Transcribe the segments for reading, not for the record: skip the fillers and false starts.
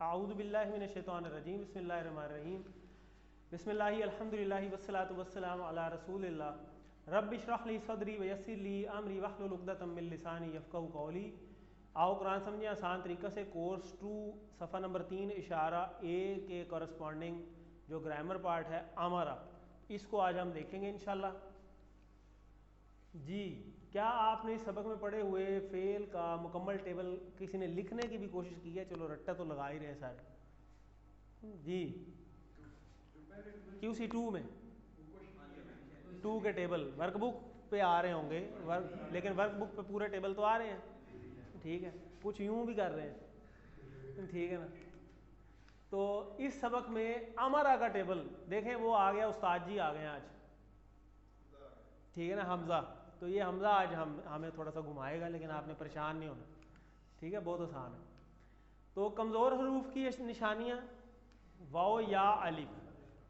आऊज़ु बिल्लाहि मिनश शैतानिर रजीम बिस्मिल्लाहिर्रहमानिर्रहीम बिस्मिल्लाहि अल्हम्दुलिल्लाहि वस्सलातु वस्सलामु अला रसूलिल्लाह रब्बि इश्रह ली सदरी व यस्सिर ली अमरी वहलुल उक़दतम मिन लिसानी यफ़क़हू क़ौली। आओ कुरान समझें आसान तरीक़े से। कोर्स 2 सफ़ा नंबर 3 इशारा ए के कॉरस्पॉन्डिंग जो ग्रामर पार्ट है आमारा, इसको आज हम देखेंगे इंशाल्लाह। जी, क्या आपने इस सबक में पढ़े हुए फेल का मुकम्मल टेबल किसी ने लिखने की भी कोशिश की है? चलो रट्टा तो लगा ही रहे सारे। जी, QC2 में 2 के टेबल वर्कबुक पे आ रहे होंगे, लेकिन वर्कबुक पे पूरे टेबल तो आ रहे हैं, ठीक है। कुछ यूं भी कर रहे हैं, ठीक है ना। तो इस सबक में अमरा का टेबल देखें, वो आ गया, उस्ताद जी आ गए आज, ठीक है ना, हमजा। तो ये हमजा आज हमें थोड़ा सा घुमाएगा, लेकिन आपने परेशान नहीं होना, ठीक है, बहुत आसान है। तो कमज़ोर हरूफ की निशानियाँ वाओ या अलिफ,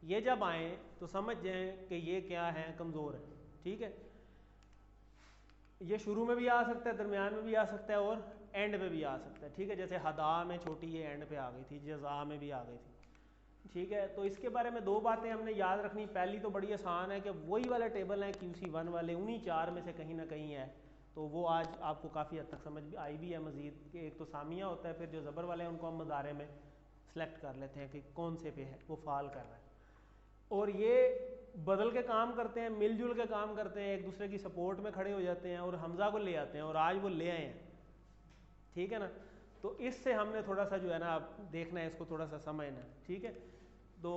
ये जब आए तो समझ जाएं कि ये क्या है, कमज़ोर है, ठीक है। ये शुरू में भी आ सकता है, दरमियान में भी आ सकता है और एंड पे भी आ सकता है, ठीक है। जैसे हदा में छोटी ये एंड पे आ गई थी, जज़ा में भी आ गई थी, ठीक है। तो इसके बारे में 2 बातें हमने याद रखनी। पहली तो बड़ी आसान है कि वही वाला टेबल है QC1 वाले, उन्हीं 4 में से कहीं ना कहीं है। तो वो आज आपको काफ़ी हद तक समझ आई भी है मज़ीद कि एक तो सामिया होता है, फिर जो ज़बर वाले हैं उनको हम मदारे में सेलेक्ट कर लेते हैं कि कौन से पे है वो फाल कर रहा है। और ये बदल के काम करते हैं, मिलजुल के काम करते हैं, एक दूसरे की सपोर्ट में खड़े हो जाते हैं और हमज़ा को ले आते हैं, और आज वो ले आए हैं, ठीक है ना। तो इससे हमने थोड़ा सा जो है ना देखना है, इसको थोड़ा सा समझना है, ठीक है। तो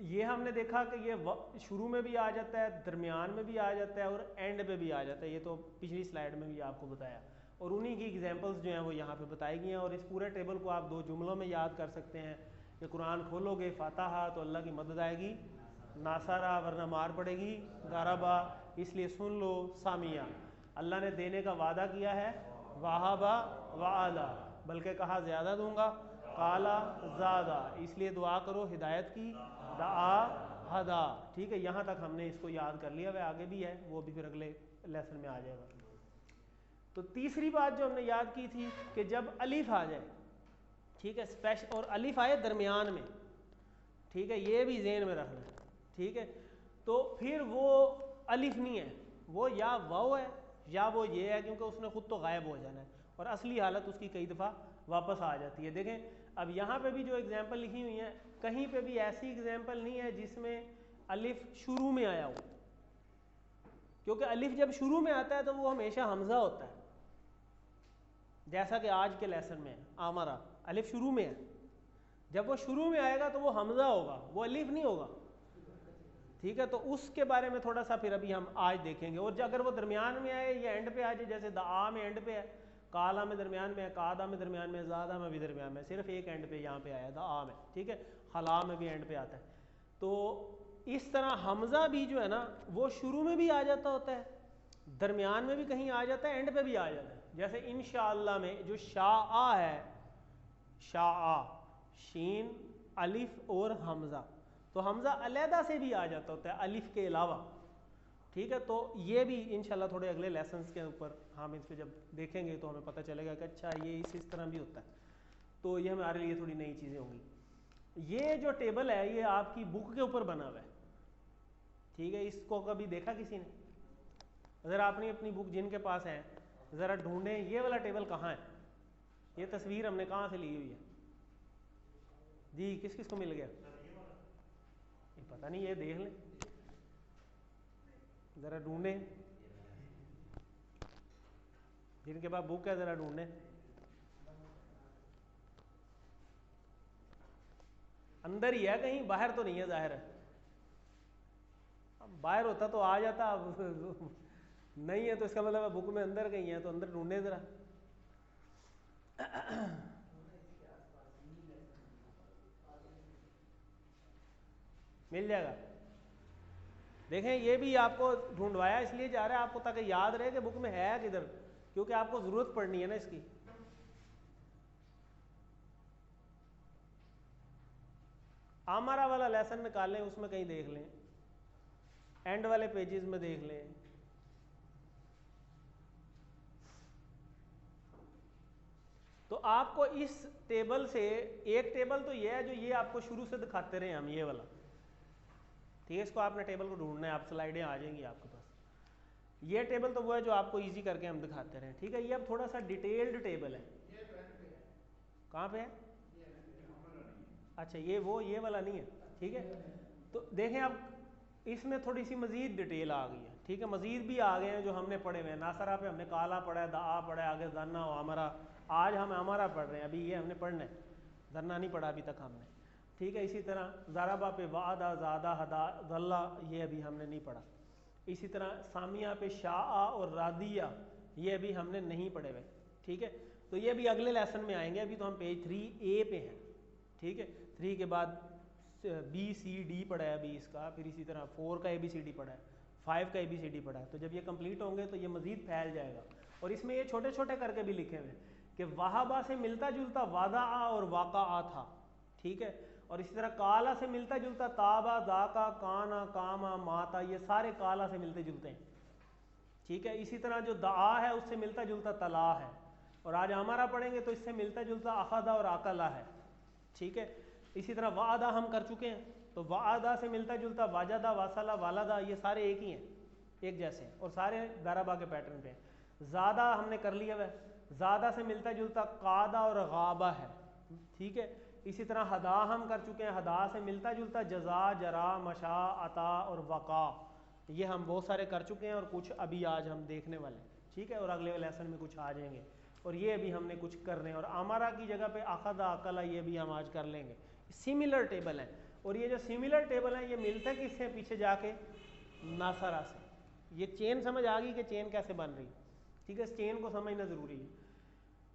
ये हमने देखा कि ये शुरू में भी आ जाता है, दरमियान में भी आ जाता है और एंड पे भी आ जाता है। ये तो पिछली स्लाइड में भी आपको बताया, और उन्हीं की एग्जांपल्स जो हैं वो यहाँ पे बताई गई हैं। और इस पूरे टेबल को आप 2 जुमलों में याद कर सकते हैं कि कुरान खोलोगे फातहा तो अल्लाह की मदद आएगी, नासारा वरना मार पड़ेगी, गाराबा इसलिए सुन लो, सामिया अल्लाह ने देने का वादा किया है, वाहाबा वाला बल्कि कहा ज़्यादा दूंगा, काला ज़्यादा इसलिए दुआ करो हिदायत की, दा हदा, ठीक है। यहाँ तक हमने इसको याद कर लिया, वह आगे भी है, वो भी फिर अगले लेसन में आ जाएगा। तो तीसरी बात जो हमने याद की थी कि जब अलिफ आ जाए, ठीक है, स्पेशल, और अलिफ आए दरमियान में, ठीक है, ये भी ज़हन में रखना है, ठीक है। तो फिर वो अलिफ नहीं है, वो या वाव है या वो ये है, क्योंकि उसने खुद तो गायब हो जाना है और असली हालत उसकी कई दफ़ा वापस आ जाती है। देखें अब यहाँ पे भी जो एग्जांपल लिखी हुई है, कहीं पे भी ऐसी एग्जांपल नहीं है जिसमें अलिफ शुरू में आया हो, क्योंकि अलिफ जब शुरू में आता है तो वो हमेशा हमजा होता है, जैसा कि आज के लेसन में है आमरा, अलिफ शुरू में है। जब वो शुरू में आएगा तो वो हमजा होगा, वो अलिफ नहीं होगा, ठीक है। तो उसके बारे में थोड़ा सा फिर अभी हम आज देखेंगे। और अगर वो दरमियान में आए या एंड पे आ जाए, जैसे दा में एंड पे है, काला में दरमियान में है, कादा में दरमियान में, ज़ादा में भी दरमियान में, सिर्फ एक एंड पे यहाँ पे आया दा में, ठीक है। खला में भी एंड पे आता है। तो इस तरह हमज़ा भी जो है ना वो शुरू में भी आ जाता होता है, दरमियान में भी कहीं आ जाता है, एंड पे भी आ जाता है। जैसे इंशाअल्लाह में जो शाआ है, शाआ शीन अलिफ और हमज़ा, तो हमज़ा अलहदा से भी आ जाता होता है अलिफ के अलावा, ठीक है। तो ये भी इंशाल्लाह थोड़े अगले लेसन्स के ऊपर हम इस पर जब देखेंगे तो हमें पता चलेगा कि अच्छा ये इस तरह भी होता है। तो ये हमारे लिए थोड़ी नई चीज़ें होंगी। ये जो टेबल है ये आपकी बुक के ऊपर बना हुआ है, ठीक है। इसको कभी देखा किसी ने? अगर आपने अपनी बुक जिनके पास है ज़रा ढूंढें ये वाला टेबल कहाँ है। ये तस्वीर हमने कहाँ से ली हुई है जी? किस किस को मिल गया? ये पता नहीं, ये देख लें ज़रा, ढूंढें जिनके पास बुक है, ज़रा ढूंढें। अंदर ही है कहीं, बाहर तो नहीं है जाहिर है। अब बाहर होता तो आ जाता, अब नहीं है तो इसका मतलब बुक में अंदर कहीं है, तो अंदर ढूंढे ज़रा। मिल जाएगा। देखें ये भी आपको ढूंढवाया इसलिए जा रहा है आपको, ताकि याद रहे कि बुक में है किधर, क्योंकि आपको ज़रूरत पड़नी है ना इसकी। आमारा वाला लेसन निकालें, उसमें कहीं देख लें, एंड वाले पेजेस में देख लें। तो आपको इस टेबल से एक टेबल तो ये है जो ये आपको शुरू से दिखाते रहे हम, ये वाला, ठीक है। इसको आपने टेबल को ढूंढना है, आप स्लाइडें आ जाएंगी आपके पास। ये टेबल तो वो है जो आपको इजी करके हम दिखाते रहे, ठीक है। ये अब थोड़ा सा डिटेल्ड टेबल है। कहाँ पे है? अच्छा ये वाला नहीं है, ठीक है। तो देखें अब इसमें थोड़ी सी मजीद डिटेल आ गई है, ठीक है। मजीद भी आ गए हैं जो हमने पढ़े हुए हैं। नासरा पे हमने काला पढ़ा है, दा पढ़ा है, आगे दन्ना और हमारा, आज हम हमारा पढ़ रहे हैं, अभी ये हमने पढ़ना है, दन्ना नहीं पढ़ा अभी तक हमने, ठीक है। इसी तरह ज़राबा पे वादा, ज़ादा, हदा, ज़ल्ला, ये अभी हमने नहीं पढ़ा। इसी तरह सामिया पे शाआ और रादिया, ये अभी हमने नहीं पढ़े हुए, ठीक है। तो ये भी अगले लेसन में आएंगे, अभी तो हम पेज 3A पे हैं, ठीक है। 3 के बाद BCD पढ़ा है अभी इसका, फिर इसी तरह 4 का ABCD पढ़ा है, 5 का ABCD पढ़ा है। तो जब ये कंप्लीट होंगे तो ये मजीद फैल जाएगा। और इसमें ये छोटे छोटे करके भी लिखे हुए कि वहाबा से मिलता जुलता वादा और वाक़ा था, ठीक है। और इसी तरह काला से मिलता जुलता ताबा, दाका, काना, कामा, माता, ये सारे काला से मिलते जुलते हैं, ठीक है। इसी तरह जो दा है उससे मिलता जुलता तला है, और आज हमारा पढ़ेंगे तो इससे मिलता जुलता अखदा और अकला है, ठीक है। इसी तरह वादा हम कर चुके हैं, तो वादा से मिलता जुलता वाजदा, वासला, वालदा, ये सारे एक ही हैं, एक जैसे हैं, और सारे दराबा के पैटर्न पे हैं। ज़्यादा हमने कर लिया हुआ है, ज़्यादा से मिलता जुलता कादा और गाबा है, ठीक है। इसी तरह हदा हम कर चुके हैं, हदा से मिलता जुलता जजा, जरा, मशा, अता और वक़ा, ये हम बहुत सारे कर चुके हैं, और कुछ अभी आज हम देखने वाले हैं, ठीक है। और अगले लेसन में कुछ आ जाएंगे, और ये अभी हमने कुछ कर रहे हैं। और अमारा की जगह पे अखदा, अकला, ये भी हम आज कर लेंगे। सिमिलर टेबल है, और ये जो सिमिलर टेबल है ये मिलता है किससे? पीछे जाके नासरा से। ये चेन समझ आ गई कि चेन कैसे बन रही, ठीक है। इस चेन को समझना ज़रूरी है।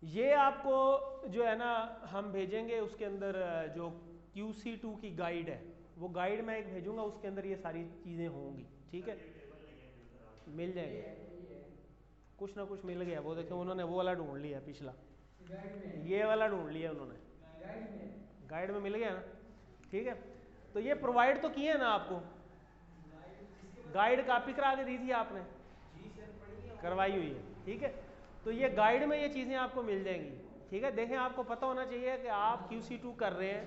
ये आपको जो है ना हम भेजेंगे, उसके अंदर जो QC2 की गाइड है, वो गाइड मैं एक भेजूंगा, उसके अंदर ये सारी चीज़ें होंगी, ठीक है। मिल जाएंगे, कुछ ना कुछ मिल गया। वो देखो उन्होंने वो वाला ढूंढ लिया, पिछला ये वाला ढूंढ लिया उन्होंने, गाइड में मिल गया ना, ठीक है। तो ये प्रोवाइड तो किए ना आपको, गाइड कॉपी करा के दी थी आपने, करवाई हुई है, ठीक है। तो ये गाइड में ये चीज़ें आपको मिल जाएंगी, ठीक है। देखें, आपको पता होना चाहिए कि आप QC2 कर रहे हैं,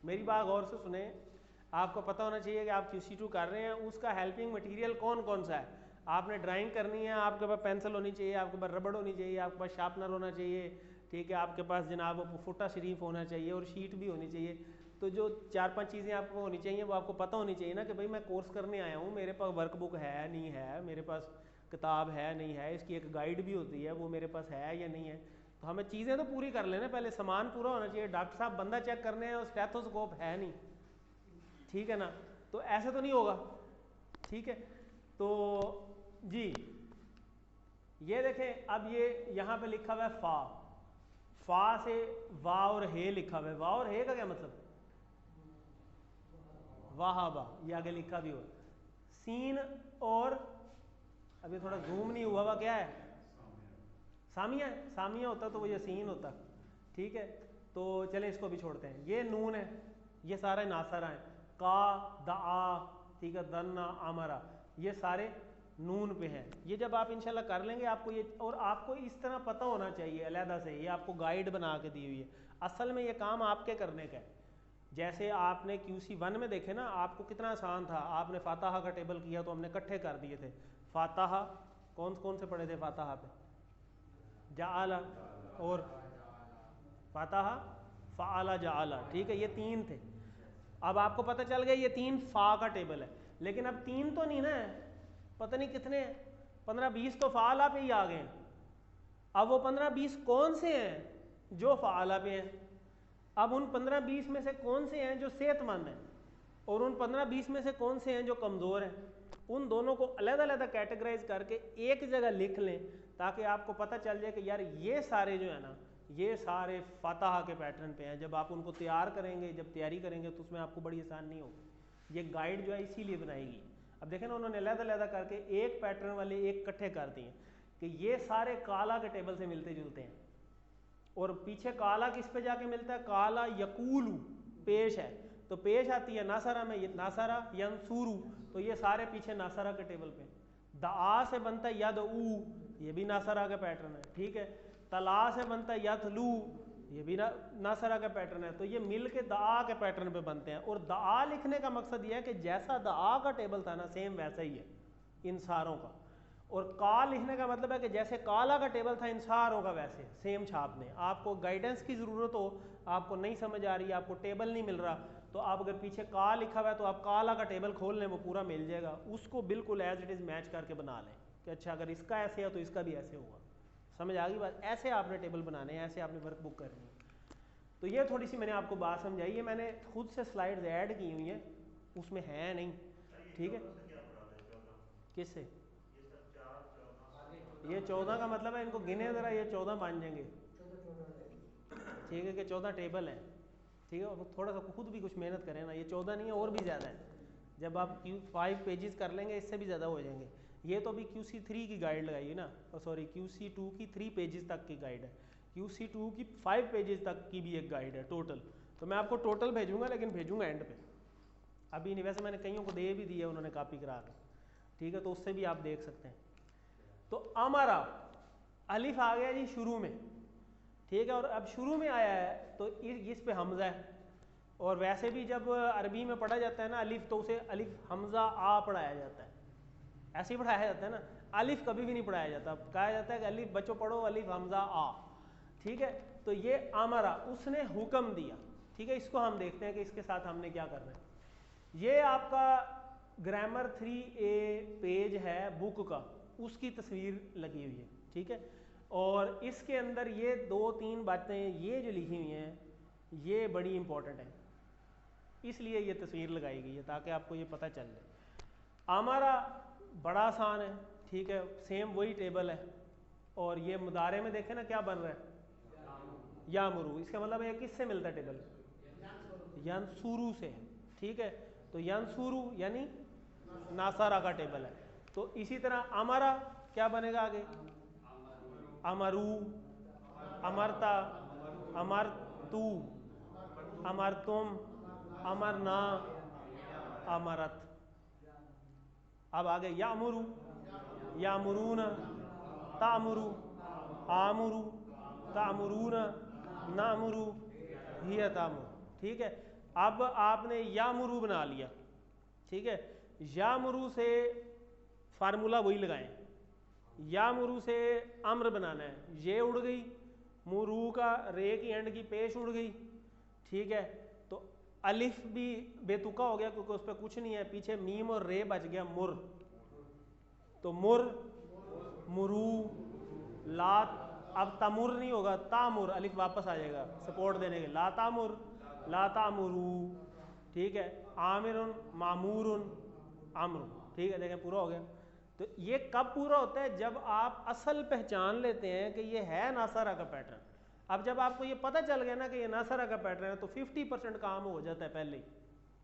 मेरी बात गौर से सुने, आपको पता होना चाहिए कि आप QC2 कर रहे हैं, उसका हेल्पिंग मटेरियल कौन कौन सा है। आपने ड्राइंग करनी है, आपके पास पेंसिल होनी चाहिए, आपके पास रबड़ होनी चाहिए, आपके पास शार्पनर होना चाहिए, ठीक है। आपके पास जनाब फुटा शरीफ होना चाहिए, और शीट भी होनी चाहिए। तो जो 4-5 चीज़ें आपको होनी चाहिए, वो आपको पता होनी चाहिए ना कि भाई मैं कोर्स करने आया हूँ, मेरे पास वर्कबुक है नहीं है, मेरे पास किताब है नहीं है, इसकी एक गाइड भी होती है, वो मेरे पास है या नहीं है। तो हमें चीज़ें तो पूरी कर लेना, पहले सामान पूरा होना चाहिए। डॉक्टर साहब बंदा चेक करने हैं और स्टेथोस्कोप है नहीं, ठीक है ना, तो ऐसे तो नहीं होगा, ठीक है। तो जी ये देखें, अब ये यहाँ पे लिखा हुआ है फा, फा से वा और हे लिखा हुआ है। वा और हे का क्या मतलब? वाहाबा, ये आगे लिखा भी हुआ। सीन और अभी थोड़ा जूम नहीं हुआ, क्या है? सामिया, सामिया होता तो वो ये सीन होता, ठीक है। तो चले इसको भी छोड़ते हैं। ये नून है, ये सारे नासरा हैं, का, दा, ठीक है, दन्ना, अमरा, ये सारे नून पे हैं। ये जब आप इंशाल्लाह कर लेंगे आपको ये, और आपको इस तरह पता होना चाहिए अलहदा से, ये आपको गाइड बना के दी हुई है। असल में ये काम आपके करने का है। जैसे आपने QC1 में देखे ना, आपको कितना आसान था, आपने फातहा का टेबल किया तो हमने इकट्ठे कर दिए थे। फातहा कौन कौन से पढ़े थे फातहा पे? जाला और फातहा, फ़ाला, जाला, ठीक है, ये 3 थे। अब आपको पता चल गया ये 3 फ़ा का टेबल है, लेकिन अब 3 तो नहीं ना है, पता नहीं कितने हैं, 15-20 तो फ़ाला पे ही आ गए हैं। अब वो 15-20 कौन से हैं जो फ़ाला पे हैं? अब उन 15-20 में से कौन से हैं जो सेहतमंद हैं, और उन 15-20 में से कौन से हैं जो कमज़ोर हैं? उन दोनों को अलग-अलग कैटेगराइज करके एक जगह लिख लें, ताकि आपको पता चल जाए कि यार ये सारे जो है ना, ये सारे फातहा के पैटर्न पे हैं। जब आप उनको तैयार करेंगे, जब तैयारी करेंगे, तो उसमें आपको बड़ी आसान नहीं होगी। ये गाइड जो है इसीलिए बनाएगी। अब देखें ना, उन्होंने अलग-अलग करके एक पैटर्न वाले एक इकट्ठे कर दिए कि ये सारे काला के टेबल से मिलते जुलते हैं। और पीछे काला किस पे जाके मिलता है? काला यकूलू, पेश है, तो पेश आती है नासरा में, ये नासरा यंसूरू, तो ये सारे पीछे नासरा के टेबल पे। दा से बनता है यद ऊ, ये भी नासरा का पैटर्न है, ठीक है। तला से बनता है यथलू, ये भी नासरा का पैटर्न है। तो ये मिल के दआ के पैटर्न पे बनते हैं। और दआ लिखने का मकसद ये है कि जैसा दआ का टेबल था ना सेम वैसा ही है इन सारों का। और का लिखने का मतलब है कि जैसे काला का टेबल था इन सारों का वैसे सेम छापने। आपको गाइडेंस की ज़रूरत हो, आपको नहीं समझ आ रही, आपको टेबल नहीं मिल रहा, तो आप अगर पीछे का लिखा हुआ है तो आप काला का टेबल खोल लें, वो पूरा मिल जाएगा। उसको बिल्कुल एज इट इज़ मैच करके बना लें कि अच्छा अगर इसका ऐसे है तो इसका भी ऐसे होगा। समझ आ गई बात? ऐसे आपने टेबल बनाने हैं, ऐसे आपने वर्कबुक करनी है। तो ये थोड़ी सी मैंने आपको बात समझाई है। मैंने खुद से स्लाइड्स ऐड की हुई हैं, उसमें है नहीं, ठीक है। किससे? ये 14 का मतलब है इनको गिने ज़रा, ये 14 मान जाएंगे, ठीक है, कि 14 टेबल हैं, ठीक है। और थोड़ा सा खुद भी कुछ मेहनत करें ना, ये 14 नहीं है और भी ज़्यादा है। जब आप Q5 पेजेस कर लेंगे इससे भी ज़्यादा हो जाएंगे। ये तो अभी QC3 की गाइड लगाई है ना, सॉरी QC2 की 3 पेजेस तक की गाइड है, QC2 की 5 पेजेस तक की भी एक गाइड है टोटल। तो मैं आपको टोटल भेजूंगा, लेकिन भेजूंगा एंड पे। अभी नहीं, वैसे मैंने कईयों को दे भी दी है उन्होंने कॉपी करा कर, ठीक है, तो उससे भी आप देख सकते हैं। तो हमारा अलिफ आ गया जी शुरू में, ठीक है। और अब शुरू में आया है तो इस पे हमजा है। और वैसे भी जब अरबी में पढ़ा जाता है ना अलिफ, तो उसे अलिफ हमजा आ पढ़ाया जाता है, ऐसे ही पढ़ाया जाता है ना। अलिफ कभी भी नहीं पढ़ाया जाता, कहा जाता है कि अलिफ बच्चों पढ़ो अलिफ हमजा आ, ठीक है। तो ये अमरा, उसने हुक्म दिया, ठीक है। इसको हम देखते हैं कि इसके साथ हमने क्या करना है। ये आपका ग्रामर 3A पेज है बुक का, उसकी तस्वीर लगी हुई है, ठीक है। और इसके अंदर ये 2-3 बातें ये जो लिखी हुई हैं ये बड़ी इंपॉर्टेंट है, इसलिए ये तस्वीर लगाई गई है ताकि आपको ये पता चल जाए। हमारा बड़ा आसान है, ठीक है, सेम वही टेबल है। और ये मुदारे में देखें ना क्या बन रहा है, यामुरू। इसका मतलब है किससे मिलता है टेबल? यंसुरू से, ठीक है। तो यंसुरू यानी नासारा का टेबल है। तो इसी तरह अमरा क्या बनेगा आगे? अमरू, अमरता, अमरतू, अमरतुम, अमरना, अमरत। अब आगे यामुरू, यामुरून, तामुरू, आमुरू, तामुरून, नामुरू, हिया तामुर, ठीक है। अब आपने यामुरू बना लिया, ठीक है। यामुरू से फार्मूला वही लगाएं, यामुरू से अम्र बनाना है, ये उड़ गई, मुरू का रे की एंड की पेश उड़ गई, ठीक है। तो अलिफ भी बेतुका हो गया क्योंकि उस पर कुछ नहीं है, पीछे मीम और रे बच गया मुर। तो मुर, मुरू, लात, अब तमुर नहीं होगा, तामुर, अलिफ वापस आ जाएगा सपोर्ट देने के, ला तामुर, ला तामुरू, ठीक है। आमिरुन, मामूरुन, अम्र, ठीक है। देखें पूरा हो गया। तो ये कब पूरा होता है? जब आप असल पहचान लेते हैं कि ये है नासरा का पैटर्न। अब जब आपको ये पता चल गया ना कि ये नासरा का पैटर्न है तो 50% काम हो जाता है पहले ही,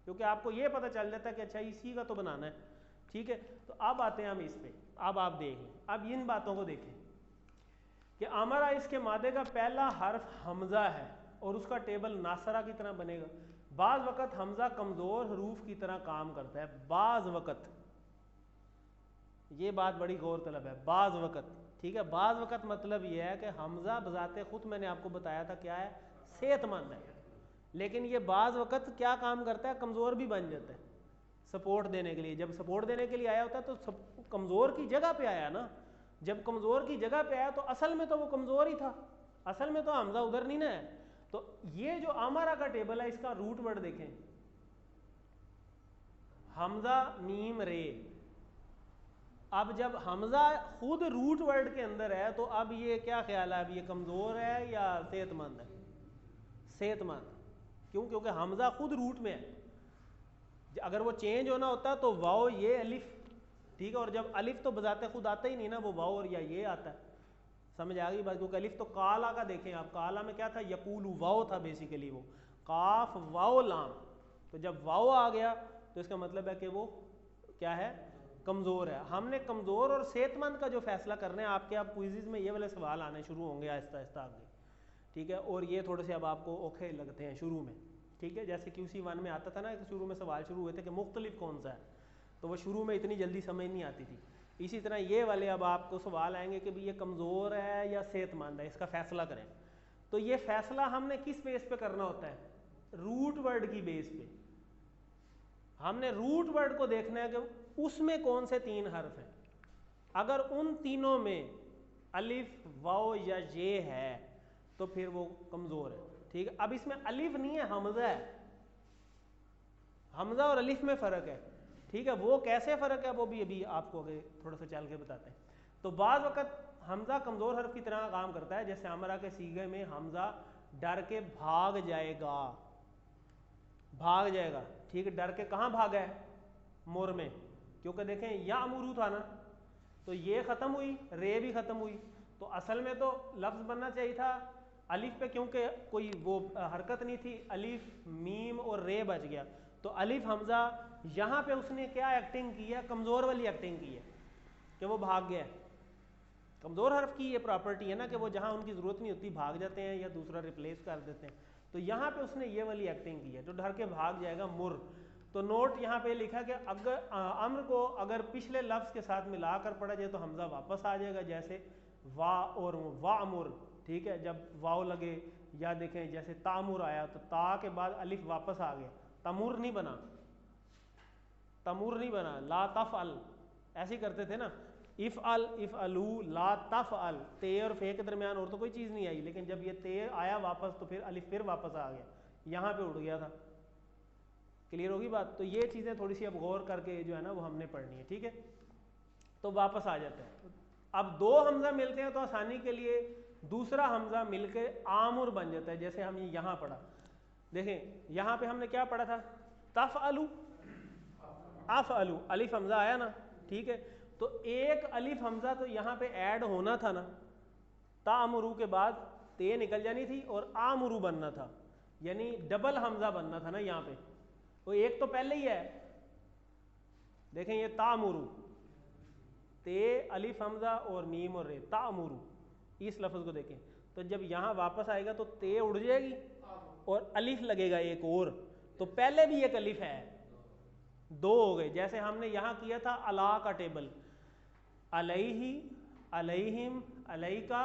क्योंकि आपको ये पता चल जाता है कि अच्छा इसी का तो बनाना है, ठीक है। तो अब आते हैं हम इस पे, अब आप देखें, अब इन बातों को देखें कि अमरा इसके मादे का पहला हर्फ हमजा है और उसका टेबल नासरा की तरह बनेगा। बाज़ वक़्त हमजा कमज़ोर हरूफ की तरह काम करता है, बाज़ वक़्त, ये बात बड़ी गौर तलब है, बाज़ वक़्त, ठीक है। बाज़ वक़्त मतलब ये है कि हमजा बजाते खुद मैंने आपको बताया था क्या है, सेहतमंद है, लेकिन ये बाज़ वक़्त क्या काम करता है, कमज़ोर भी बन जाता है सपोर्ट देने के लिए। जब सपोर्ट देने के लिए आया होता है तो कमज़ोर की जगह पे आया ना, जब कमज़ोर की जगह पे आया तो असल में तो वो कमज़ोर ही था, असल में तो हमजा उधर नहीं ना है। तो ये जो अमरा का टेबल है इसका रूट वर्ड देखें, हमजा मीम रे। अब जब हमजा खुद रूट वर्ड के अंदर है तो अब ये क्या ख्याल है, अब ये कमज़ोर है या सेहतमंद है? सेहतमंद। क्यों? क्योंकि हमजा खुद रूट में है। अगर वो चेंज होना होता तो वाओ ये अलिफ, ठीक है। और जब अलिफ तो बजाते खुद आता ही नहीं ना, वो वाओ और या ये आता है। समझ आ गई बात? क्योंकि अलिफ तो काला का देखें आप, काला में क्या था, यकूलू, वाओ था बेसिकली, वो काफ वाओ लाम। तो जब वाओ आ गया तो इसका मतलब है कि वो क्या है, कमज़ोर है। हमने कमज़ोर और सेहतमंद का जो फैसला करना है, आपके आप क्विज़ में ये वाले सवाल आने शुरू होंगे आहिस्ता आहिस्ता आगे, ठीक है। और ये थोड़े से अब आपको औखे लगते हैं शुरू में, ठीक है। जैसे QC1 में आता था ना, शुरू में सवाल शुरू हुए थे कि मुख्तलिफ कौन सा है, तो वो शुरू में इतनी जल्दी समझ नहीं आती थी। इसी तरह ये वाले अब आपको सवाल आएंगे कि भाई ये कमज़ोर है या सेहतमंद है, इसका फ़ैसला करें। तो ये फैसला हमने किस बेस पे करना होता है? रूट वर्ड की बेस पे। हमने रूट वर्ड को देखना है कि उसमें कौन से 3 हर्फ हैं। अगर उन तीनों में अलिफ वाओ या ये है तो फिर वो कमजोर है, ठीक है। अब इसमें अलिफ नहीं है, हमजा है। हमजा और अलिफ में फर्क है, ठीक है। वो कैसे फर्क है वो भी अभी आपको आगे थोड़ा सा चल के बताते हैं। तो बाद वक़्त हमजा कमजोर हर्फ की तरह काम करता है। जैसे अमरा के सीगे में हमजा डर के भाग जाएगा, भाग जाएगा, ठीक है। डर के कहाँ भागा है? मोर में, क्योंकि देखें या अमूरू था ना, तो ये खत्म हुई, रे भी खत्म हुई। तो असल में तो लफ्ज बनना चाहिए था अलिफ पे, क्योंकि कोई वो हरकत नहीं थी। अलिफ मीम और रे बच गया, तो अलिफ हमजा यहाँ पे उसने क्या एक्टिंग की है? कमजोर वाली एक्टिंग की है कि वो भाग गया। कमजोर हर्फ की ये प्रॉपर्टी है ना कि वो जहाँ उनकी जरूरत नहीं होती भाग जाते हैं या दूसरा रिप्लेस कर देते हैं। तो यहाँ पे उसने ये वाली एक्टिंग की है, जो डर के भाग जाएगा, मुर। तो नोट यहाँ पे लिखा कि अगर अम्र को अगर पिछले लफ्ज के साथ मिलाकर पढ़ा जाए तो हमजा वापस आ जाएगा, जैसे वा और वामुर, ठीक है। जब वाव लगे, या देखें जैसे तामुर आया तो ता के बाद अलिफ वापस आ गया, तमुर नहीं बना, तमुर नहीं बना, ला तफ अल, ऐसे ही करते थे ना। इफ अल, इफ अलू, ला तफ अल, ते और फे के दरमियान और तो कोई चीज़ नहीं आई, लेकिन जब ये ते आया वापस तो फिर अलिफ फिर वापस आ गया, यहाँ पे उड़ गया था। क्लियर होगी बात? तो ये चीज़ें थोड़ी सी अब गौर करके जो है ना वो हमने पढ़नी है, ठीक है। तो वापस आ जाते हैं। अब 2 हमजा मिलते हैं तो आसानी के लिए दूसरा हमजा मिलकर आमुर बन जाता है। जैसे हम यहाँ पढ़ा, देखें यहाँ पे हमने क्या पढ़ा था? तफ अलू, अफ अलू, अलिफ हमजा आया ना, ठीक है। तो एक अलिफ हमजा तो यहाँ पे ऐड होना था ना, तामुरू के बाद ते निकल जानी थी और आमुरू बनना था, यानी डबल हमजा बनना था ना यहाँ पे। तो एक तो पहले ही है, देखें ये तामुरू, ते अलिफ हमजा और मीम और रे, तामुरू, इस लफ्ज को देखें। तो जब यहाँ वापस आएगा तो ते उड़ जाएगी और अलिफ लगेगा एक और, तो पहले भी एक अलिफ है, 2 हो गए। जैसे हमने यहाँ किया था अला का टेबल, अलैहि, अलैहिम, अलैका,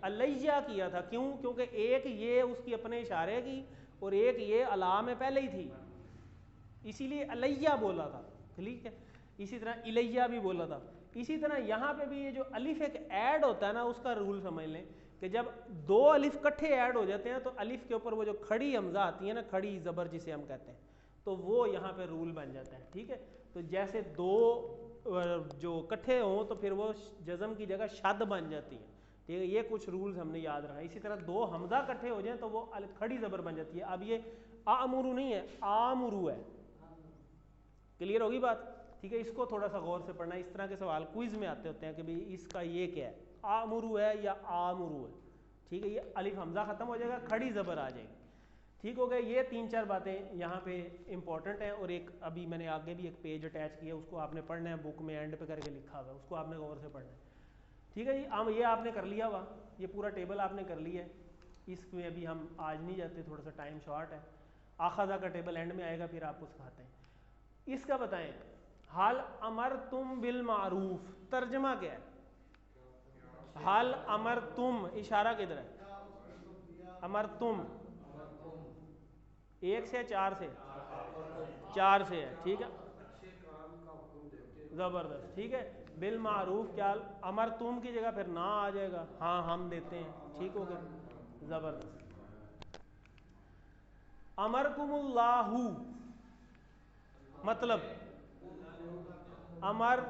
अलैया किया था। क्यों? क्योंकि एक ये उसकी अपने इशारे की और एक ये अला में पहले ही थी, इसीलिए अलैया बोला था, ठीक है। इसी तरह इलैया भी बोला था। इसी तरह यहाँ पे भी ये जो अलिफ एक ऐड होता है ना, उसका रूल समझ लें कि जब 2 अलिफ इकट्ठे ऐड हो जाते हैं तो अलिफ के ऊपर वो जो खड़ी हमजा आती है ना, खड़ी ज़बर जिसे हम कहते हैं, तो वो यहाँ पे रूल बन जाता है, ठीक है। तो जैसे 2 जो इकट्ठे हों तो फिर वो जज़म की जगह शद बन जाती है, ठीक है। ये कुछ रूल्स हमने याद रखा। इसी तरह 2 हमजा इकट्ठे हो जाएं तो वो खड़ी ज़बर बन जाती है। अब ये आमुरू नहीं है, आमुरू है। क्लियर होगी बात? ठीक है। इसको थोड़ा सा गौर से पढ़ना। इस तरह के सवाल क्विज में आते होते हैं कि भाई इसका ये क्या है, आमुरू है या आमुरू है, ठीक है। ये अलिफ हमजा ख़त्म हो जाएगा, खड़ी ज़बर आ जाएगी, ठीक हो गया। ये 3-4 बातें यहाँ पे इंपॉर्टेंट हैं। और एक अभी मैंने आगे भी एक पेज अटैच किया, उसको आपने पढ़ना है, बुक में एंड पे करके लिखा हुआ है, उसको आपने गौर से पढ़ना है, ठीक है जी। हम ये आपने कर लिया हुआ, ये पूरा टेबल आपने कर लिया है। इसमें अभी हम आज नहीं जाते, थोड़ा सा टाइम शॉर्ट है। आखज़ा का टेबल एंड में आएगा, फिर आप उसको खाते हैं। इसका बताएं, हाल अमर तुम बिल मारूफ, तर्जमा क्या है? हाल अमर तुम, इशारा किधर है? अमर तुम 1 से 4 से? 4 से है, ठीक है। ज़बरदस्त, ठीक है। बिल मारूफ क्या, अमर तुम की जगह फिर ना आ जाएगा, हाँ हम देते हैं, ठीक हो गया, ज़बरदस्त। अमरकुमुल्लाहु मतलब अमर,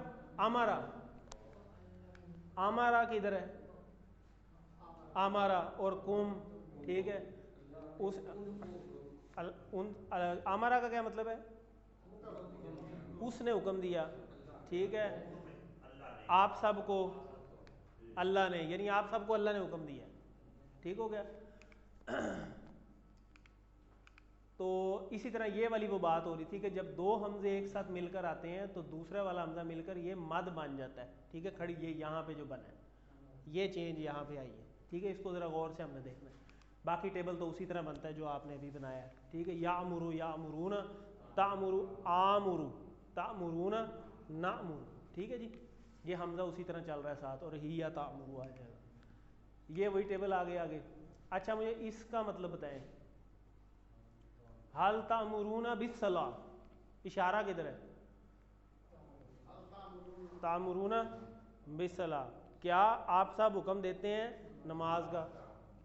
अमरा, अमरा किधर है? अमरा और कुम, ठीक है। उस अमरा का क्या मतलब है? उसने हुक्म दिया, ठीक है। आप सबको अल्लाह ने, यानी आप सबको अल्लाह ने हुक्म दिया, ठीक हो गया। तो इसी तरह ये वाली वो बात हो रही थी कि जब 2 हमजे एक साथ मिलकर आते हैं तो दूसरा वाला हमजा मिलकर ये मद बन जाता है, ठीक है। खड़ी ये यहाँ पे जो बना है, ये चेंज यहाँ पे आई है, ठीक है। इसको ज़रा गौर से हमने देखना है। बाकी टेबल तो उसी तरह बनता है जो आपने अभी बनाया है, ठीक है। यामुरू, यामुरून, तामुरू, आमुरू, तामुरून, नामुरू, ठीक है जी। ये हमजा उसी तरह चल रहा है साथ, और ही या तामुरू आ जाएगा। ये वही टेबल आ गया आगे। अच्छा मुझे इसका मतलब बताएं, हल तामुरूना बिस्सला, इशारा किधर है? तामुरूना बिस्सला, क्या आप सब हुक्म देते हैं नमाज का?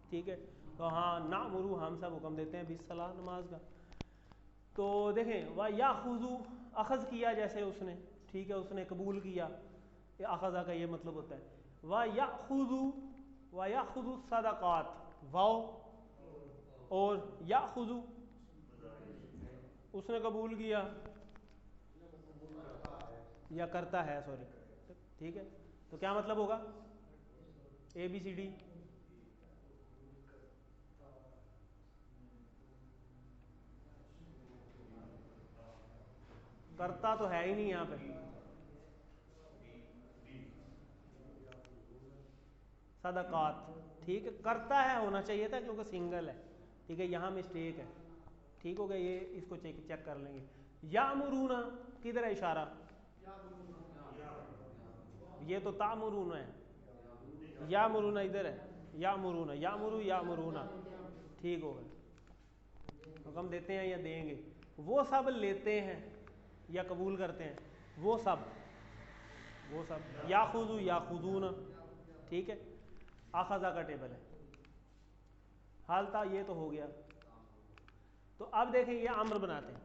ठीक है, तो हाँ नामुरू, हम सब हुक्म देते हैं बिस्सला, नमाज का। तो देखें वह या खुजू, अखज़ किया जैसे उसने, ठीक है, उसने कबूल किया, अखज़ा का ये मतलब होता है। वह या खुजू सदक़ात, वाओ, और या खुजू उसने कबूल किया या करता है, सॉरी, ठीक है, तो क्या मतलब होगा? ABCD, करता तो है ही नहीं यहाँ पे, सदक़ात, ठीक है, करता है होना चाहिए था क्योंकि सिंगल है, ठीक है, यहाँ मिस्टेक है, ठीक हो गया, ये इसको चेक कर लेंगे। या मुरूना किधर है इशारा? ये तो तामुरूना है, या मुरूना इधर है, या मुरूना, या मुरू या मुरूना, ठीक हो गया, हुक्म देते हैं या देंगे, वो सब लेते हैं या कबूल करते हैं, वो सब या खुजू या खुजूना, ठीक है, आखज़ा का टेबल है। हालता ये तो हो गया। तो अब देखें ये अम्र बनाते हैं।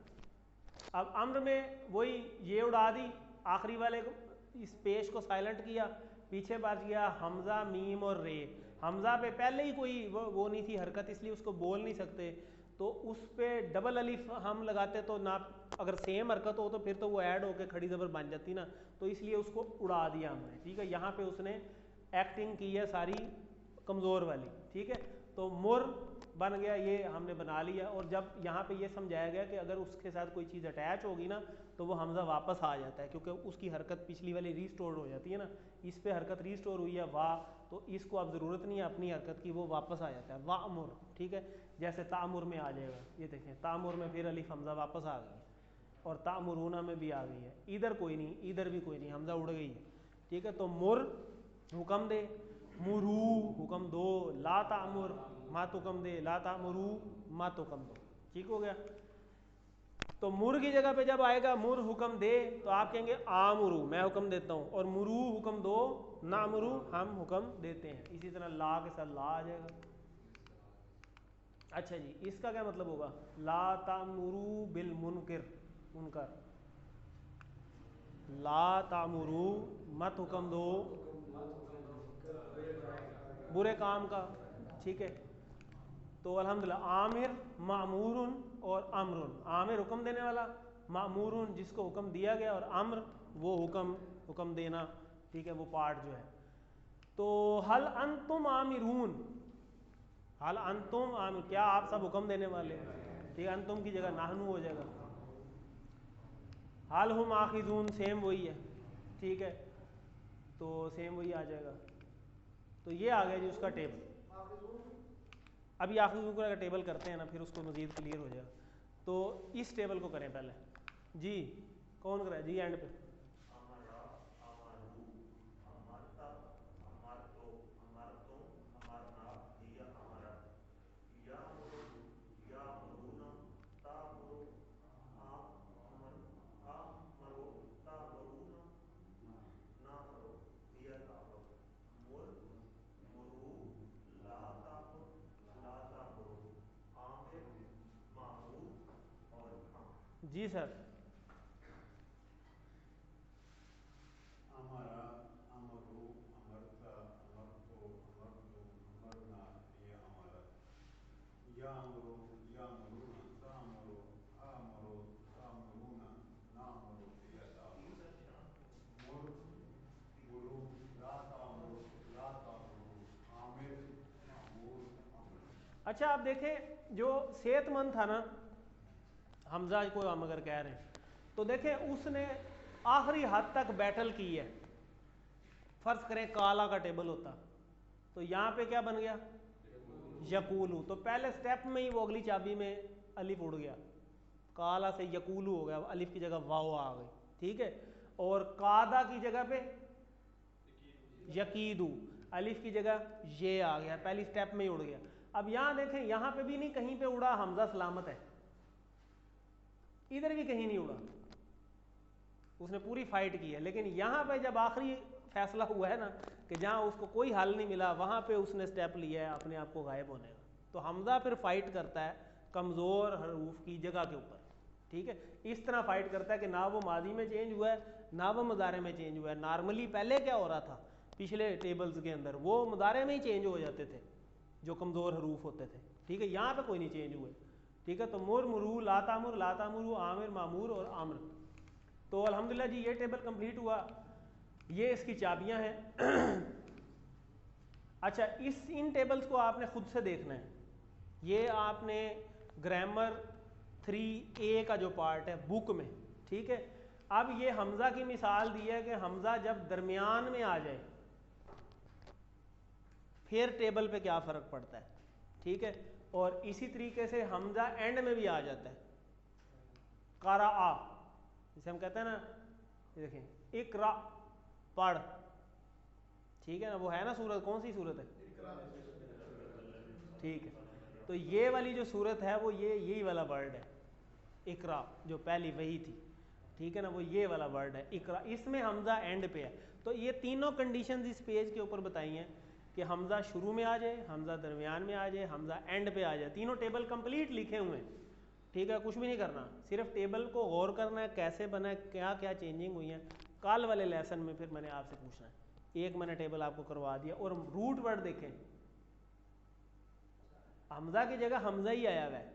अब अम्र में वही ये उड़ा दी, आखिरी वाले को, इस पेश को साइलेंट किया, पीछे बच गया हमज़ा, मीम और रे। हमज़ा पे पहले ही कोई वो नहीं थी हरकत, इसलिए उसको बोल नहीं सकते, तो उस पर डबल अलिफ हम लगाते तो ना, अगर सेम हरकत हो तो फिर तो वो ऐड होकर खड़ी ज़बर बन जाती ना, तो इसलिए उसको उड़ा दिया हमने, ठीक है। यहाँ पे उसने एक्टिंग की है सारी कमज़ोर वाली, ठीक है, तो मुर बन गया, ये हमने बना लिया। और जब यहाँ पे ये समझाया गया कि अगर उसके साथ कोई चीज़ अटैच होगी ना तो वो हमज़ा वापस आ जाता है, क्योंकि उसकी हरकत पिछली वाली रीस्टोर हो जाती है ना, इस पे हरकत रीस्टोर हुई है वाह, तो इसको अब ज़रूरत नहीं है अपनी हरकत की, वो वापस आ जाता है वामुर, ठीक है, जैसे तामुर में आ जाएगा, ये देखें तामुर में फिर अलिफ हमज़ा वापस आ गई, और तामुरूना में भी आ गई है, इधर कोई नहीं, इधर भी कोई नहीं, हमज़ा उड़ गई है, ठीक है। तो मुर हुक्म दे, मुरू हुक्म दो, ला तामुर मत हुक्म दे, ला तामुरू मत हुक्म दो, ठीक हो गया। तो मुर की जगह पे जब आएगा मुर हुक्म दे, तो आप कहेंगे आमुरू, मैं हुक्म देता हूँ, और मुरू हुक्म दो, ना मुरू हम हुक्म देते हैं। इसी तरह ला के साथ ला आ जाएगा। अच्छा जी, इसका क्या मतलब होगा? ला तामुरू बिल मुनकिर, मुनकर, ला तामुरू मत हुक्म दो बुरे काम का, ठीक है। तो अल्हम्दुलिल्लाह आमिर, मामूरुन और अमरुन, आमिर हुक्म देने वाला, मामूरुन जिसको हुक्म दिया गया, और अम्र वो हुक्म देना, ठीक है, वो पार्ट जो है। तो हल अंतुम आमिरून, हल अंतुम आमिर, क्या आप सब हुक्म देने वाले हैं, ठीक है, अंतुम की जगह नाहनु हो जाएगा। हल हुम आखिजून, सेम वही है, ठीक है, तो सेम वही आ जाएगा। तो ये आ गया जी उसका टेबल। अभी आखिरी का टेबल करते हैं ना, फिर उसको मज़ीद क्लियर हो जाएगा। तो इस टेबल को करें पहले जी, कौन कराए जी एंड पे? जी सर। अमरा, अमरू, अमरता, अमरतो, अमरतुम, अमरना, या अमरत, यामुरू, यामुरूना, तामुरू, आमुरू, तामुरूना, नामुरू, या तामुरू, मुर, मुरू, ला तामुरू, ला तामुरू, आमिर, मामूर, अमर। अच्छा आप देखें, जो सेहतमंद था ना, हमजा को हम अगर कह रहे हैं, तो देखें उसने आखिरी हद तक बैटल की है। फर्ज करें काला का टेबल होता, तो यहाँ पे क्या बन गया? यकूलू, तो पहले स्टेप में ही वो अगली चाबी में अलिफ उड़ गया, काला से यकूलू हो गया, अलिफ की जगह वाव आ गई, ठीक है। और कादा की जगह पे यकीदू, अलिफ की जगह ये आ गया, पहली स्टेप में ही उड़ गया। अब यहाँ देखें, यहाँ पे भी नहीं कहीं पे उड़ा, हमजा सलामत है, इधर भी कहीं नहीं उड़ा, उसने पूरी फाइट की है। लेकिन यहाँ पे जब आखिरी फैसला हुआ है ना कि जहाँ उसको कोई हल नहीं मिला, वहाँ पे उसने स्टेप लिया है अपने आप को गायब होने का। तो हमजा फिर फाइट करता है कमज़ोर हरूफ की जगह के ऊपर, ठीक है। इस तरह फाइट करता है कि ना वो माजी में चेंज हुआ है ना वो मुदारे में चेंज हुआ है। नॉर्मली पहले क्या हो रहा था पिछले टेबल्स के अंदर, वो मुदारे में ही चेंज हो जाते थे जो कमज़ोर हरूफ होते थे, ठीक है। यहाँ पे कोई नहीं चेंज हुए, ठीक है। तो मुर, मुरू, लातामुर, लातामुरू, आमिर, मामूर और आम्र। तो अल्हम्दुलिल्लाह जी ये टेबल कंप्लीट हुआ, ये इसकी चाबियां हैं। अच्छा, इन टेबल्स को आपने खुद से देखना है। ये आपने ग्रामर 3A का जो पार्ट है बुक में, ठीक है। अब ये हमजा की मिसाल दी है कि हमजा जब दरमियान में आ जाए फिर टेबल पे क्या फ़र्क पड़ता है, ठीक है। और इसी तरीके से हमजा एंड में भी आ जाता है, कारा आ, जिसे हम कहते हैं ना, देखें इकरा पढ़, ठीक है ना, वो है ना सूरत, कौन सी सूरत है, ठीक है। तो ये वाली जो सूरत है वो यही वाला वर्ड है इकरा, जो पहली वही थी, ठीक है ना, वो ये वाला वर्ड है इकरा। इसमें हमजा एंड पे है। तो ये तीनों कंडीशंस इस पेज के ऊपर बताई हैं कि हमजा शुरू में आ जाए, हमजा दरमियान में आ जाए, हमजा एंड पे आ जाए। तीनों टेबल कंप्लीट लिखे हुए हैं, ठीक है। कुछ भी नहीं करना, सिर्फ टेबल को गौर करना है, कैसे बना है, क्या क्या चेंजिंग हुई है। कल वाले लेसन में फिर मैंने आपसे पूछना है, एक मैंने टेबल आपको करवा दिया। और रूट वर्ड देखें, हमजा की जगह हमजा ही आया हुआ है।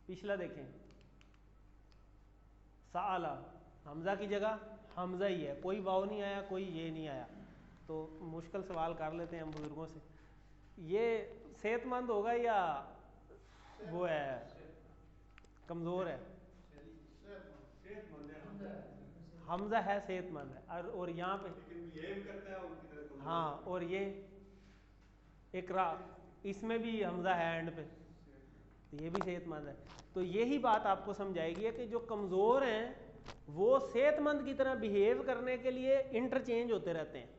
पिछला देखें, साला, हमजा की जगह हमजा ही है, कोई वाव नहीं आया, कोई ये नहीं आया। तो मुश्किल सवाल कर लेते हैं हम बुजुर्गों से, ये सेहतमंद होगा या वो है कमज़ोर है? हमजा है, सेहतमंद है। और यहाँ पे करता है उनकी तरह, हाँ। और ये इकरा, इसमें भी हमजा है एंड पे, तो ये भी सेहतमंद है। तो यही बात आपको समझाएगी कि जो कमज़ोर हैं वो सेहतमंद की तरह बिहेव करने के लिए इंटरचेंज होते रहते हैं,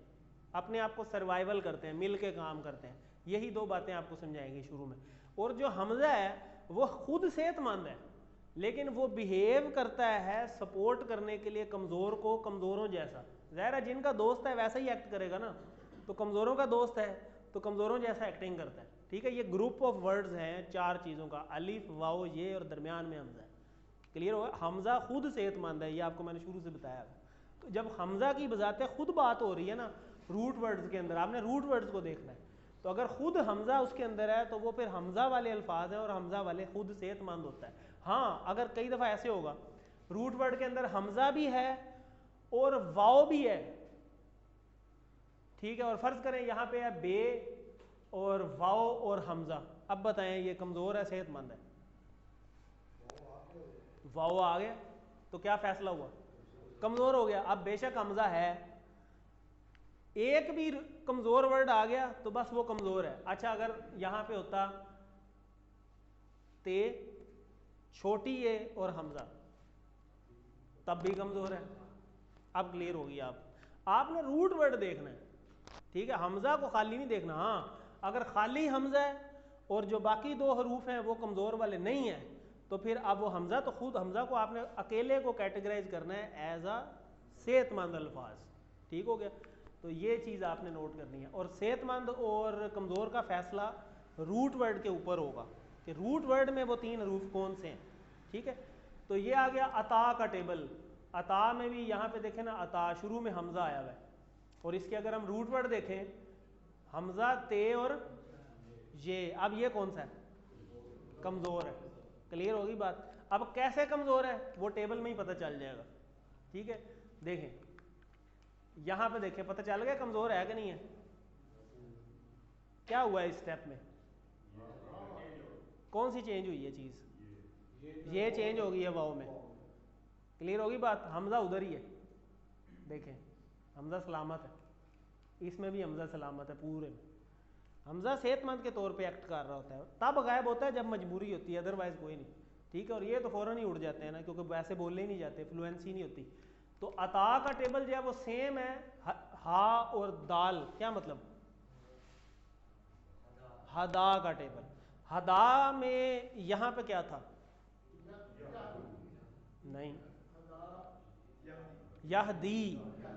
अपने आप को सर्वाइवल करते हैं, मिल के काम करते हैं। यही दो बातें आपको समझाएंगे शुरू में। और जो हमजा है वो खुद सेहतमंद है, लेकिन वो बिहेव करता है सपोर्ट करने के लिए कमज़ोर को, कमज़ोरों जैसा। ज़ाहिर है जिनका दोस्त है वैसा ही एक्ट करेगा ना, तो कमज़ोरों का दोस्त है तो कमज़ोरों जैसा एक्टिंग करता है, ठीक है। ये ग्रुप ऑफ वर्ड्स हैं 4 चीज़ों का, अलिफ, वाव, ये और दरमियान में हमजा है। क्लियर होगा? हमजा खुद सेहतमंद है, ये आपको मैंने शुरू से बताया। तो जब हमजा की बजाते खुद बात हो रही है ना रूट वर्ड्स के अंदर, आपने रूट वर्ड्स को देखना है। तो अगर खुद हमजा उसके अंदर है तो वो फिर हमजा वाले अल्फाज हैं और हमजा वाले खुद सेहतमंद होता है। हाँ, अगर कई दफ़ा ऐसे होगा रूट वर्ड के अंदर हमजा भी है और वाव भी है, ठीक है। और फर्ज करें यहाँ पे है बे और वाव और हमजा, अब बताएं ये कमज़ोर है सेहतमंद है? वाव आ गया तो क्या फैसला हुआ? कमज़ोर हो गया। अब बेशक हमजा है, एक भी कमज़ोर वर्ड आ गया तो बस वो कमज़ोर है। अच्छा, अगर यहाँ पे होता ते, छोटी ए और हमजा, तब भी कमज़ोर है। अब क्लियर होगी आपने रूट वर्ड देखना है, ठीक है। हमजा को खाली नहीं देखना। हाँ, अगर खाली हमजा है और जो बाकी 2 हरूफ हैं वो कमज़ोर वाले नहीं है तो फिर अब वो हमजा, तो खुद हमजा को आपने अकेले को कैटेगराइज करना है एज अ सेहतमंद अल्फाज, ठीक हो गया। तो ये चीज़ आपने नोट करनी है। और सेहतमंद और कमज़ोर का फैसला रूट वर्ड के ऊपर होगा कि रूट वर्ड में वो 3 हरूफ कौन से हैं, ठीक है। तो ये आ गया अता का टेबल। अता में भी यहाँ पे देखें ना, अता शुरू में हमजा आया हुआ है और इसके अगर हम रूट वर्ड देखें हमजा, ते और ये, अब ये कौन सा है? कमज़ोर है। क्लियर होगी बात? अब कैसे कमज़ोर है वो टेबल में ही पता चल जाएगा, ठीक है। देखें यहाँ पे, देखें पता चल गया कमज़ोर है कि नहीं है। क्या हुआ है इस स्टेप में? कौन सी चेंज हुई है चीज़? ये चेंज हो गई है वाव में। क्लियर होगी बात? हमजा उधर ही है, देखें हमजा सलामत है, इसमें भी हमजा सलामत है पूरे में। हमजा सेहतमंद के तौर पे एक्ट कर रहा होता है, तब गायब होता है जब मजबूरी होती है, अदरवाइज कोई नहीं, ठीक है। और ये तो फ़ौरन ही उड़ जाते हैं ना, क्योंकि वैसे बोलने ही नहीं जाते, फ्लुएंसी नहीं होती। तो अता का टेबल जो है वो सेम है, हा और दाल। क्या मतलब? हदा का टेबल। हदा में यहाँ पे क्या था? नहीं, यहदी।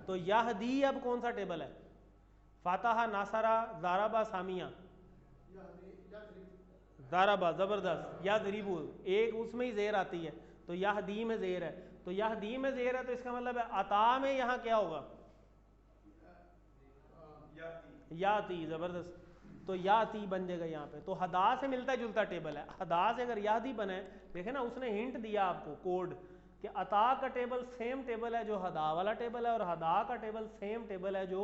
तो यहदी अब कौन सा टेबल है? फातहा, नासरा, ज़ारबा, सामिया। ज़ारबा, ज़बरदस्त। या ज़रीबू, एक उसमें ही ज़ेर आती है, तो यहदी में ज़ेर है। तो यहदी में ज़ेर है, तो इसका मतलब है अता में यहाँ क्या होगा? याती, ज़बरदस्त। तो याती बन जाएगा यहाँ पे। तो हदा से मिलता जुलता टेबल है। हदा से अगर यादी बने, देखे ना उसने हिंट दिया आपको कोड कि अता का टेबल सेम टेबल है जो हदा वाला टेबल है, और हदा का टेबल सेम टेबल है जो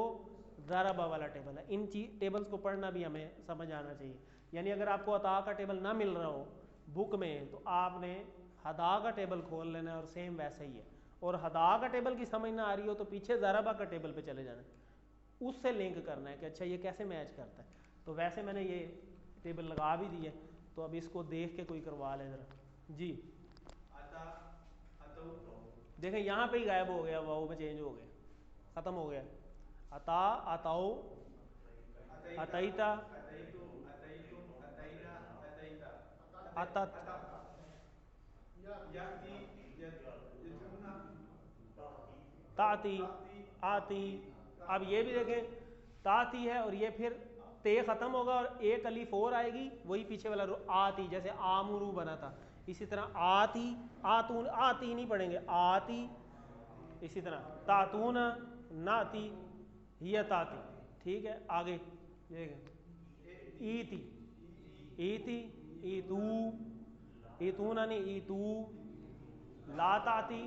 ज़ारबा वाला टेबल है। इन टेबल्स को पढ़ना भी हमें समझ आना चाहिए। यानी अगर आपको अता का टेबल ना मिल रहा हो बुक में, तो आपने हदा का टेबल खोल लेना है और सेम वैसे ही है। और हदा का टेबल की समझ ना आ रही हो तो पीछे ज़ारबा का टेबल पे चले जाना है, उससे लिंक करना है कि अच्छा ये कैसे मैच करता है। तो वैसे मैंने ये टेबल लगा भी दी है, तो अब इसको देख के कोई करवा ले ज़रा जी। देखें यहाँ पे ही गायब हो गया, वाओ में चेंज हो गया, ख़त्म हो गया। अता, अताओ, अतईता, अतत, ताती, आती। अब ये भी देखें ताती है और ये फिर ते ख़त्म होगा और एक अलीफ और आएगी, वही पीछे वाला आती, जैसे आमुरू बना था। इसी तरह आती, आतून, आती नहीं पढ़ेंगे, आती। इसी तरह तातून, नाती, हिया ताती। ठीक है, आगे देखें ईती, ईती, ईतू, ईतूना नहीं ईतू, लाताती,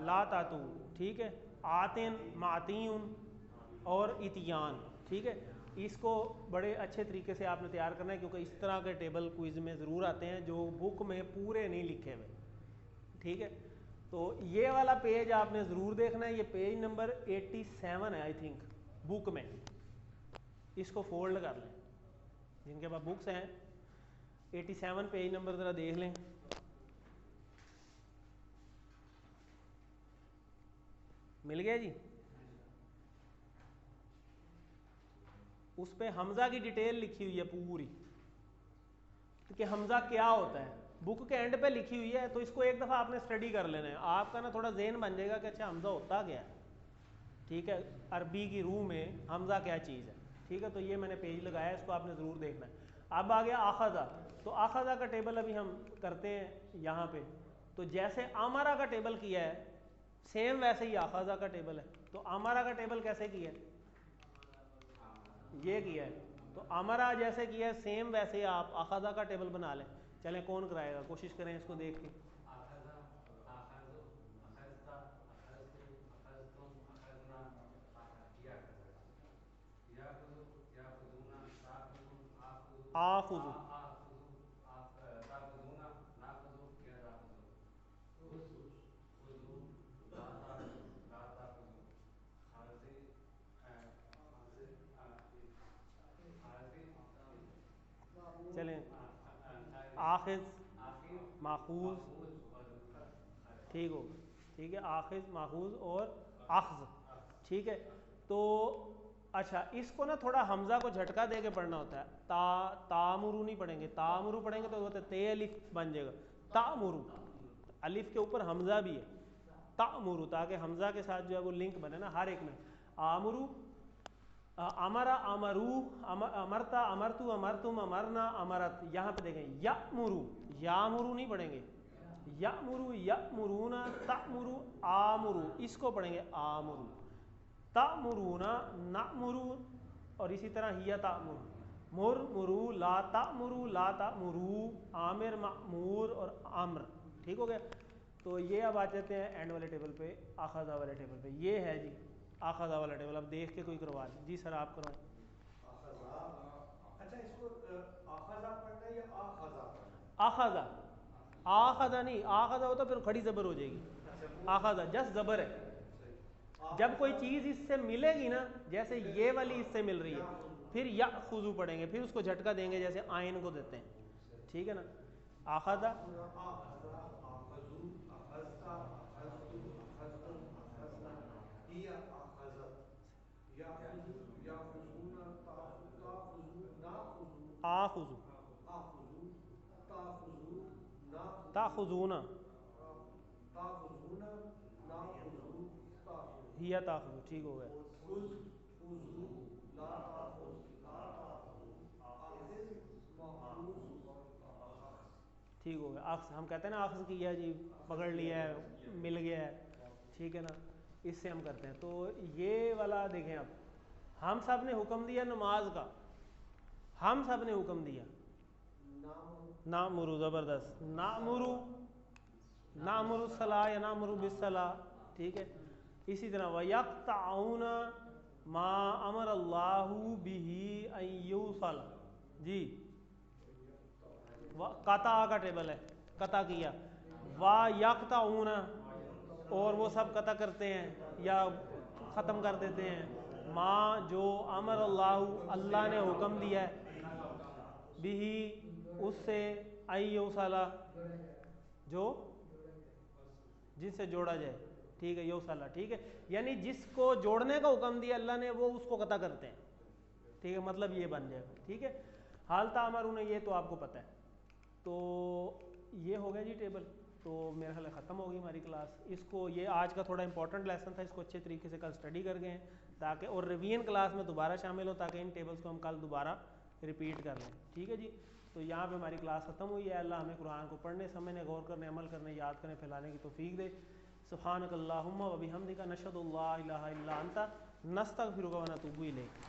लातातू। ठीक है, आतिन, मातीन और इतियान। ठीक है, इसको बड़े अच्छे तरीके से आपने तैयार करना है, क्योंकि इस तरह के टेबल क्विज में ज़रूर आते हैं जो बुक में पूरे नहीं लिखे हुए। ठीक है, तो ये वाला पेज आपने ज़रूर देखना है, ये पेज नंबर 87 है आई थिंक बुक में। इसको फोल्ड कर लें, जिनके पास बुक्स हैं 87 पेज नंबर ज़रा देख लें। मिल गया जी? उस पे हमज़ा की डिटेल लिखी हुई है पूरी, कि हमज़ा क्या होता है, बुक के एंड पे लिखी हुई है। तो इसको एक दफ़ा आपने स्टडी कर लेना है, आपका ना थोड़ा ज़हन बन जाएगा कि अच्छा हमज़ा होता क्या है। ठीक है, अरबी की रूह में हमज़ा क्या चीज़ है। ठीक है, तो ये मैंने पेज लगाया, इसको आपने ज़रूर देखना है। अब आ गया आखज़ा। तो आखज़ा का टेबल अभी हम करते हैं यहाँ पे। तो जैसे आमारा का टेबल किया है, सेम वैसे ही आखज़ा का टेबल है। तो आमारा का टेबल कैसे किया है? ये किया है। तो अमरा जैसे किया है, सेम वैसे ही आप आखज़ा का टेबल बना लें। चलें कौन कराएगा, कोशिश करें इसको देख के। आखुज़ु, चलें आखिज़, माखूज़, ठीक हो। ठीक है, आखिज़, माखूज़ और अख्ज़। ठीक है, तो अच्छा इसको ना थोड़ा हमज़ा को झटका दे के पढ़ना होता है। तामुरू नहीं पढ़ेंगे, तामुरू पढ़ेंगे तो होता है ते अलिफ बन जाएगा, तामुरू। अलिफ के ऊपर हमज़ा भी है, तामुरू, ताकि हमज़ा के साथ जो है वो लिंक बने ना हर एक में। आमुरू, अमरा, अमरू, अमरता, अमरतु, अमरतुम, अमरना, अमरत। यहाँ पे देखें यामुरू, यामुरू नहीं पढ़ेंगे, यामुरू, यामुरूना, तामुरू, आमुरू, इसको पढ़ेंगे आमुरू। तामुरूना, नामुरू, और इसी तरह हिया तामुरू, मुर, मुरू, ला तामुरू, ला तामुरू, आमिर, मामूर और आम्र। ठीक हो गया। तो ये अब आ जाते हैं एंड वाले टेबल पे, आखज़ा वाले टेबल पे। ये है जी आखज़ा वाला टेबल। अब देख के कोई करवा ले जी। सर आप करवाएं। अच्छा, इसको आखज़ा पढ़ना है या आखज़ा पढ़ना है? आखज़ा, आखज़ा नहीं, आखज़ा होता फिर खड़ी ज़बर हो जाएगी। आखज़ा जस्ट ज़बर है। जब कोई चीज़ इससे मिलेगी ना, जैसे ये वाली इससे मिल रही है, फिर या खुजू पढ़ेंगे, फिर उसको झटका देंगे जैसे आयन को देते हैं। ठीक है ना, आखज़ा, आखज़ा, आखज़ू, अखज़ता, अखज़तु, अखज़तुम, अखज़ना, हिया अखज़त, याखुज़ु, याखुज़ूना, ताखुज़ू, नाखुज़ू, आखुजु, आखुजू, ताखुजू, नाखुजू, ताखुजूना, ताखुजूना, नाखुजू, ताखुजू, हिया ताखुजु, ठीक हो गया। खुज, खुजू, ला ताखुज, ला ताखुजू, आखिज, माखूज, अखज। ठीक हो गया। अक्स हम कहते हैं ना अक्स किया जी, पकड़ लिया है, मिल गया है, ठीक है ना, इससे हम करते हैं। तो ये वाला देखें, अब हम सब ने हुक्म दिया नमाज का, हम सब ने हुक्म दिया नामुरु, ज़बरदस्त, नामुरु, नामुरु सला या नामुरु बिस्सला, ठीक है। इसी तरह वयक्तऊन मा अमर अल्लाहु बिही अन युसल, जी कता का टेबल है, कता किया, वा यक्तऊन, और वो सब कता करते हैं या ख़त्म कर देते हैं, माँ जो अमर अल्लाहु, अल्लाह ने हुक्म दिया है, बिही उससे, अन युसला जो जिससे जोड़ा जाए, ठीक है, युसला, ठीक है, यानी जिसको जोड़ने का हुक्म दिया अल्लाह ने वो उसको कता करते हैं, ठीक है, मतलब ये बन जाएगा, ठीक है। हालता अमर उन्हें, ये तो आपको पता है। तो ये हो गया जी टेबल। तो मेरा ख्याल ख़त्म होगी हमारी क्लास। इसको, ये आज का थोड़ा इंपॉर्टेंट लेसन था, इसको अच्छे तरीके से कल स्टडी कर गए हैं ताकि, और रिवीजन क्लास में दोबारा शामिल हो ताकि इन टेबल्स को हम कल दोबारा रिपीट कर लें, ठीक है जी। तो यहाँ पे हमारी क्लास ख़त्म हुई है। अल्लाह हमें कुरान को पढ़ने, समझने, गौर करने, अमल करने, याद करने, फैलाने की तौफीक दे। सुब्हानक अल्लाहुम्मा व बिहम्दिका नशहदु अल्ला इलाहा इल्ला अंता नस्तगफिरुका व नतूबु इलैक।